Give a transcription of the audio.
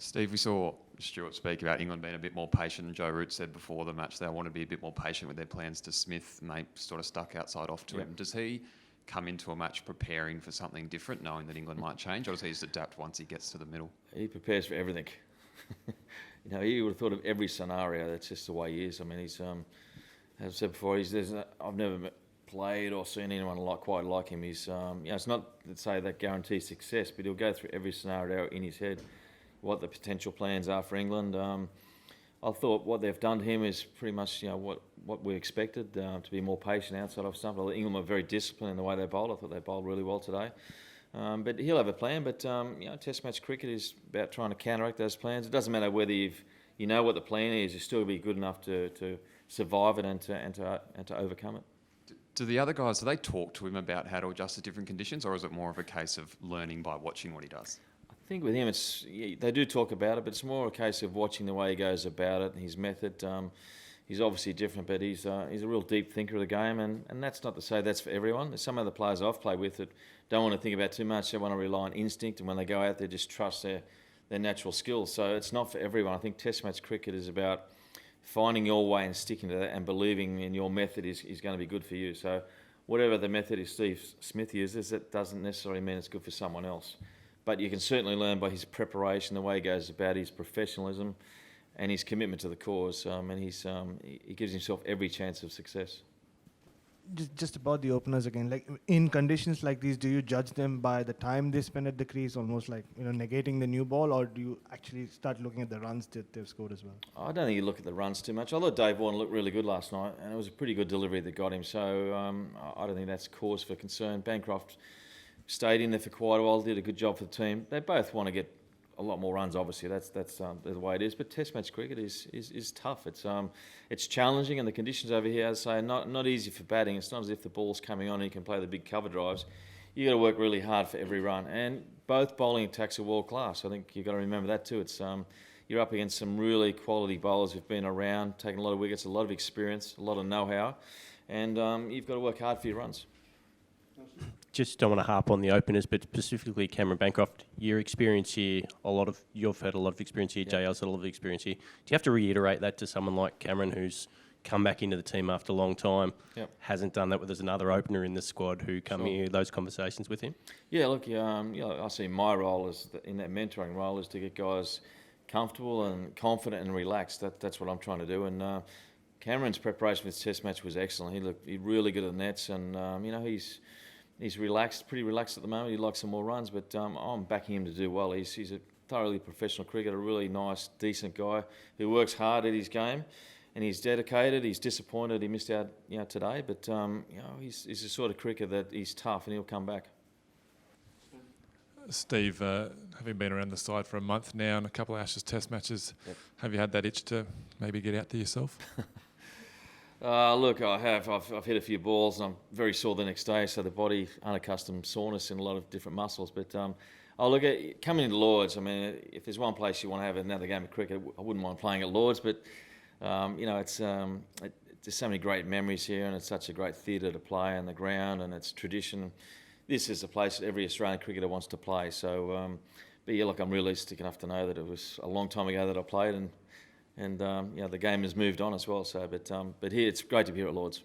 Steve, we saw Stuart speak about England being a bit more patient, and Joe Root said before the match they want to be a bit more patient with their plans to Smith, and they sort of stuck outside off to him. Does he come into a match preparing for something different, knowing that England might change, or does he just adapt once he gets to the middle? He prepares for everything. He would have thought of every scenario. That's just the way he is. I mean, he's, as I said before, I've never played or seen anyone quite like him. He's, it's not, let's say, that guarantees success, but he'll go through every scenario in his head, what the potential plans are for England. I thought what they've done to him is pretty much, what we expected, to be more patient outside of stuff. England were very disciplined in the way they bowled. I thought they bowled really well today. But he'll have a plan. But Test match cricket is about trying to counteract those plans. It doesn't matter whether you know what the plan is. You still be good enough to survive it and to overcome it. Do the other guys, do they talk to him about how to adjust to different conditions, or is it more of a case of learning by watching what he does? I think with him, they do talk about it, but it's more a case of watching the way he goes about it and his method. He's obviously different, but he's a real deep thinker of the game, and that's not to say that's for everyone. There's some other players I've played with that don't want to think about too much. They want to rely on instinct, and when they go out there, just trust their natural skills. So it's not for everyone. I think Test match cricket is about finding your way and sticking to that and believing in your method is going to be good for you. So whatever the method is Steve Smith uses, it doesn't necessarily mean it's good for someone else. But you can certainly learn by his preparation, the way he goes about his professionalism and his commitment to the cause, and he gives himself every chance of success. Just about the openers again, like in conditions like these, do you judge them by the time they spend at the crease, almost like negating the new ball, or do you actually start looking at the runs that they've scored as well? I don't think you look at the runs too much. I thought Dave Warner looked really good last night, and it was a pretty good delivery that got him. So I don't think that's cause for concern. Bancroft stayed in there for quite a while, did a good job for the team. They both want to get a lot more runs, obviously. That's the way it is. But Test match cricket is tough. It's challenging, and the conditions over here, as I say, not easy for batting. It's not as if the ball's coming on and you can play the big cover drives. You got to work really hard for every run. And both bowling attacks are world class. I think you've got to remember that too. It's you're up against some really quality bowlers who've been around, taken a lot of wickets, a lot of experience, a lot of know-how, and you've got to work hard for your runs. Just don't want to harp on the openers, but specifically Cameron Bancroft, your experience here, you've had a lot of experience here, JL's had a lot of experience here. Do you have to reiterate that to someone like Cameron, who's come back into the team after a long time, hasn't done that, there's another opener in the squad who come here, those conversations with him? Yeah, look, I see my role in that mentoring role is to get guys comfortable and confident and relaxed. That's what I'm trying to do. And Cameron's preparation for this Test match was excellent. He's really good at the nets, and he's relaxed, pretty relaxed at the moment. He'd like some more runs, but I'm backing him to do well. He's a thoroughly professional cricketer, a really nice, decent guy who works hard at his game, and he's dedicated. He's disappointed he missed out, today, but he's the sort of cricketer that he's tough and he'll come back. Steve, having been around the side for a month now and a couple of Ashes Test matches, have you had that itch to maybe get out there yourself? Look, I have. I've hit a few balls and I'm very sore the next day, so the body unaccustomed soreness in a lot of different muscles. But look at coming into Lords. I mean, if there's one place you want to have another game of cricket, I wouldn't mind playing at Lords. But there's so many great memories here, and it's such a great theatre to play, and the ground and its tradition. This is a place that every Australian cricketer wants to play. So, but yeah, look, I'm realistic enough to know that it was a long time ago that I played, and the game has moved on as well. So, but here it's great to be here at Lords.